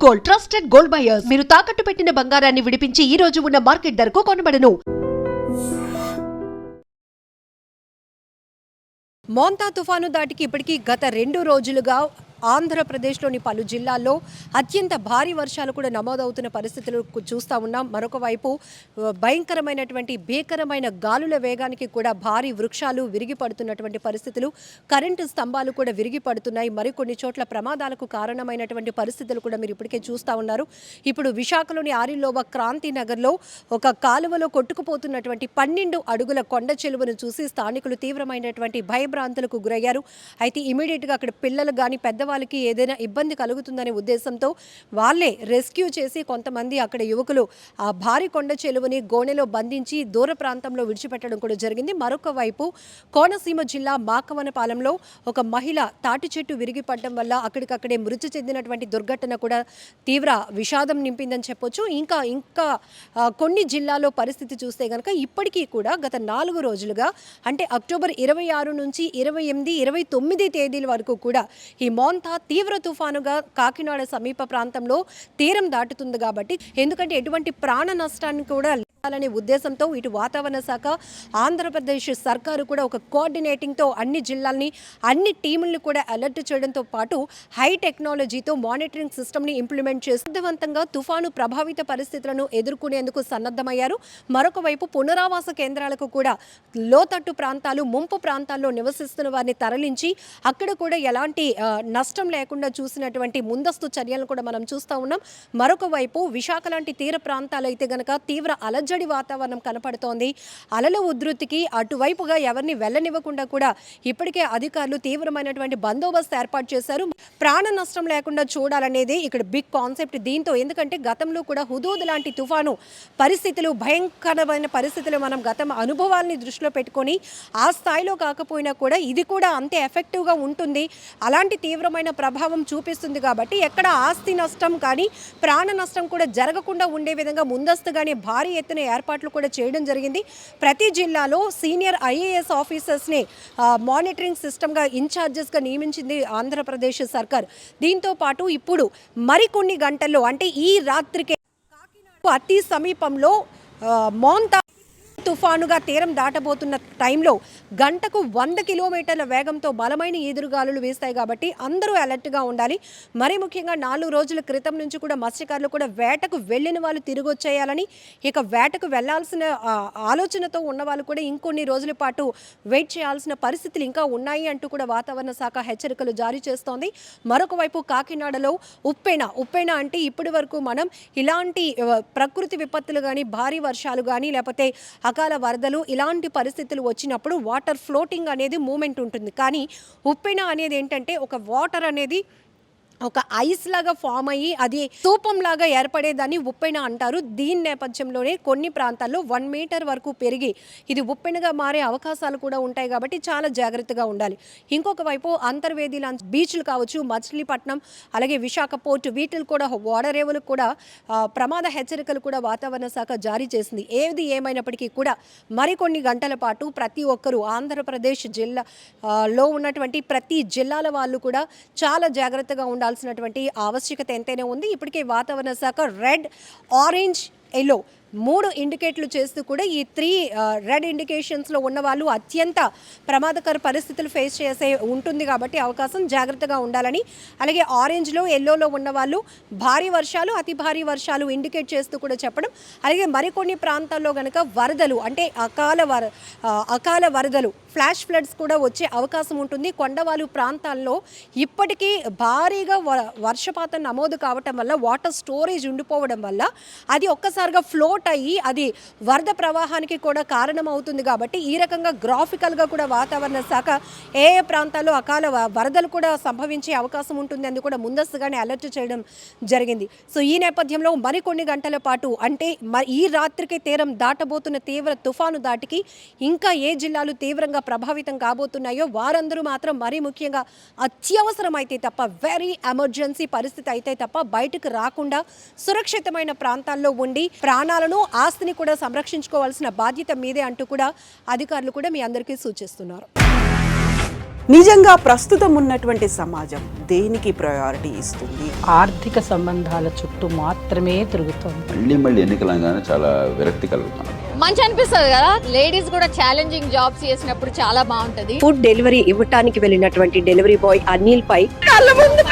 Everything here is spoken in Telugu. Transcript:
Gold, trusted gold buyers. మీరు తాకట్టు పెట్టిన బంగారాన్ని విడిపించి ఈ రోజు ఉన్న మార్కెట్ ధరకు కొనబడను. మోంతా తుఫాను దాటికి ఇప్పటికీ గత 2 రోజులుగా ఆంధ్రప్రదేశ్లోని పలు జిల్లాల్లో అత్యంత భారీ వర్షాలు కూడా నమోదవుతున్న పరిస్థితులు చూస్తూ ఉన్నాం. మరొక వైపు భయంకరమైనటువంటి భీకరమైన గాలుల వేగానికి కూడా భారీ వృక్షాలు విరిగిపడుతున్నటువంటి పరిస్థితులు, కరెంటు స్తంభాలు కూడా విరిగిపడుతున్నాయి. మరికొన్ని చోట్ల ప్రమాదాలకు కారణమైనటువంటి పరిస్థితులు కూడా మీరు ఇప్పటికే చూస్తూ ఉన్నారు. ఇప్పుడు విశాఖలోని ఆరిలోవ క్రాంతి నగర్లో ఒక కాలువలో కొట్టుకుపోతున్నటువంటి 12 అడుగుల కొండ చెలువను చూసి స్థానికులు తీవ్రమైనటువంటి భయభ్రాంతులకు గురయ్యారు. అయితే ఇమీడియట్గా అక్కడ పిల్లలు కానీ వాళ్ళకి ఏదైనా ఇబ్బంది కలుగుతుందనే ఉద్దేశంతో వాళ్ళే రెస్క్యూ చేసి కొంతమంది అక్కడ యువకులు ఆ భారీ కొండ చెలువని గోనెలో బంధించి దూర ప్రాంతంలో విడిచిపెట్టడం కూడా జరిగింది. మరొక వైపు కోనసీమ జిల్లా మాకవనపాలెంలో ఒక మహిళ తాటి చెట్టు విరిగిపడడం వల్ల అక్కడికక్కడే మృతి చెందినటువంటి దుర్ఘటన కూడా తీవ్ర విషాదం నింపిందని చెప్పొచ్చు. ఇంకా కొన్ని జిల్లాలో పరిస్థితి చూస్తే కనుక ఇప్పటికీ కూడా గత 4 రోజులుగా అంటే అక్టోబర్ 26 నుంచి 28, 29 తేదీల వరకు కూడా ఈ మోంతా తీవ్ర తుఫానుగా కాకినాడ సమీప ప్రాంతంలో తీరం దాటుతుంది. కాబట్టి ఎందుకంటే ఎటువంటి ప్రాణ నష్టాన్ని కూడా అనే ఉద్దేశంతో ఇటు వాతావరణ శాఖ, ఆంధ్రప్రదేశ్ సర్కారు కూడా ఒక కోఆర్డినేటింగ్తో అన్ని జిల్లాల్ని, అన్ని టీముల్ని కూడా అలర్ట్ చేయడంతో పాటు హై టెక్నాలజీతో మానిటరింగ్ సిస్టమ్ని ఇంప్లిమెంట్ చేసి సమర్థవంతంగా తుఫాను ప్రభావిత పరిస్థితులను ఎదుర్కొనేందుకు సన్నద్ధమయ్యారు. మరొక వైపు పునరావాస కేంద్రాలకు కూడా లోతట్టు ప్రాంతాలు, ముంపు ప్రాంతాల్లో నివసిస్తున్న వారిని తరలించి అక్కడ కూడా ఎలాంటి నష్టం లేకుండా చూసినటువంటి ముందస్తు చర్యలను కూడా మనం చూస్తూ ఉన్నాం. మరొక వైపు విశాఖ లాంటి తీర ప్రాంతాలు అయితే గనక తీవ్ర అలజడి వాతావరణం కనపడుతోంది. అలల ఉధృతికి అటువైపుగా ఎవరిని వెళ్ళనివ్వకుండా కూడా ఇప్పటికే అధికారులు తీవ్రమైనటువంటి బందోబస్తు ఏర్పాటు చేశారు. ప్రాణ నష్టం లేకుండా చూడాలనేది ఇక్కడ బిగ్ కాన్సెప్ట్. దీంతో ఎందుకంటే గతంలో కూడా హుదూద్ లాంటి తుఫాను పరిస్థితులు, భయంకరమైన పరిస్థితులు మనం గతం అనుభవాల్ని దృష్టిలో పెట్టుకొని ఆ స్థాయిలో కాకపోయినా కూడా ఇది కూడా అంతే ఎఫెక్టివ్గా ఉంటుంది, అలాంటి తీవ్రమైన ప్రభావం చూపిస్తుంది. కాబట్టి ఎక్కడ ఆస్తి నష్టం కానీ ప్రాణ నష్టం కూడా జరగకుండా ఉండే విధంగా ముందస్తుగానే భారీ ఎత్తున ఏర్పాట్లు కూడా చేయడం జరిగింది. ప్రతి జిల్లాలో సీనియర్ IAS ఆఫీసర్స్ని మానిటరింగ్ సిస్టమ్గా ఇన్ఛార్జెస్గా నియమించింది ఆంధ్రప్రదేశ్ సర్కార్. దీంతో పాటు ఇప్పుడు మరికొన్ని గంటల్లో అంటే ఈ రాత్రికే కాకినాడ అతి సమీపంలో మోంతా తుఫానుగా తీరం దాటబోతున్న టైంలో గంటకు 100 కిలోమీటర్ల వేగంతో బలమైన ఈదురుగాలులు వీస్తాయి. కాబట్టి అందరూ అలర్ట్గా ఉండాలి. మరీ ముఖ్యంగా 4 రోజుల క్రితం నుంచి కూడా మత్స్యకారులు కూడా వేటకు వెళ్ళిన వాళ్ళు తిరిగి వచ్చేయాలని, ఇక వేటకు వెళ్లాల్సిన ఆలోచనతో ఉన్న వాళ్ళు కూడా ఇంకొన్ని రోజుల పాటు వెయిట్ చేయాల్సిన పరిస్థితులు ఇంకా ఉన్నాయి అంటూ కూడా వాతావరణ శాఖ హెచ్చరికలు జారీ చేస్తోంది. మరొక వైపు కాకినాడలో ఉప్పెన అంటే ఇప్పటి వరకు మనం ఇలాంటి ప్రకృతి విపత్తులు కానీ, భారీ వర్షాలు కానీ, లేకపోతే అకాల వరదలు ఇలాంటి పరిస్థితులు వచ్చినప్పుడు వాటర్ ఫ్లోటింగ్ అనేది మూమెంట్ ఉంటుంది. కానీ ఉప్పెన అనేది ఏంటంటే ఒక వాటర్ అనేది ఒక ఐస్ లాగా ఫామ్ అయ్యి అది స్తూపంలాగా ఏర్పడేదాన్ని ఉప్పెన అంటారు. దీని నేపథ్యంలోనే కొన్ని ప్రాంతాల్లో 1 మీటర్ వరకు పెరిగి ఇది ఉప్పెనగా మారే అవకాశాలు కూడా ఉంటాయి. కాబట్టి చాలా జాగ్రత్తగా ఉండాలి. ఇంకొక వైపు అంతర్వేది లాంటి బీచ్లు కావచ్చు, మచిలీపట్నం, అలాగే విశాఖ పోర్టు, వీటిలు కూడా ఓడరేవులకు కూడా ప్రమాద హెచ్చరికలు కూడా వాతావరణ శాఖ జారీ చేసింది. ఏది ఏమైనప్పటికీ కూడా మరికొన్ని గంటల పాటు ప్రతి ఒక్కరూ ఆంధ్రప్రదేశ్ జిల్లాలో ఉన్నటువంటి ప్రతి జిల్లాల వాళ్ళు కూడా చాలా జాగ్రత్తగా ఉండాలి. ఆవశ్యకత ఎంతైనా ఉంది. ఇప్పటికే వాతావరణ శాఖ రెడ్, ఆరెంజ్, ఎల్లో 3 ఇండికేట్లు చేస్తూ కూడా ఈ 3 రెడ్ ఇండికేషన్స్లో ఉన్న వాళ్ళు అత్యంత ప్రమాదకర పరిస్థితులు ఫేస్ చేసే ఉంటుంది. కాబట్టి అవకాశం జాగ్రత్తగా ఉండాలని, అలాగే ఆరెంజ్లో, ఎల్లోలో ఉన్న వాళ్ళు భారీ వర్షాలు, అతి భారీ వర్షాలు ఇండికేట్ చేస్తూ కూడా చెప్పడం. అలాగే మరికొన్ని ప్రాంతాల్లో కనుక వరదలు అంటే అకాల వరదలు, ఫ్లాష్ ఫ్లడ్స్ కూడా వచ్చే అవకాశం ఉంటుంది. కొండవాలు ప్రాంతాల్లో ఇప్పటికీ భారీగా వర్షపాతం నమోదు కావటం వల్ల, వాటర్ స్టోరేజ్ ఉండిపోవడం వల్ల అది ఒక్కసారిగా ఫ్లోట్ అయ్యి అది వరద ప్రవాహానికి కూడా కారణమవుతుంది. కాబట్టి ఈ రకంగా గ్రాఫికల్గా కూడా వాతావరణ శాఖ ఏ ప్రాంతాల్లో అకాల వరదలు కూడా సంభవించే అవకాశం ఉంటుంది అని కూడా ముందస్తుగానే అలర్ట్ చేయడం జరిగింది. సో ఈ నేపథ్యంలో మరికొన్ని గంటల పాటు అంటే ఈ రాత్రికి తీరం దాటబోతున్న తీవ్ర తుఫాను దాటికి ఇంకా ఏ జిల్లాలు తీవ్రంగా ప్రభావితం కాబోతున్నాయో వారందరూ మాత్రం మరీ ముఖ్యంగా అత్యవసరమైతే తప్ప, వెరీ ఎమర్జెన్సీ పరిస్థితి అయితే తప్ప బయటకు రాకుండా సురక్షితమైన ప్రాంతాల్లో ఉండి ప్రాణాలను, ఆస్తిని కూడా సంరక్షించుకోవాల్సిన బాధ్యత మీదే అంటూ కూడా అధికారులు కూడా మీ అందరికీ సూచిస్తున్నారు. నిజంగా ప్రస్తుతం ఉన్నటువంటి సమాజం దేనికి ప్రయారిటీ ఇస్తుంది? ఆర్థిక సంబంధాల చుట్టూ మాత్రమే తిరుగుతోంది. మళ్ళీ ఎన్నికలంగానే చాలా విరక్తి కలుగుతాను. మంచి అనిపిస్తుంది కదా, లేడీస్ కూడా ఛాలెంజింగ్ జాబ్స్ చేసినప్పుడు చాలా బాగుంటది. ఫుడ్ డెలివరీ ఇవ్వటానికి వెళ్ళినటువంటి డెలివరీ బాయ్ అనిల్ పై కళ్ళ ముందు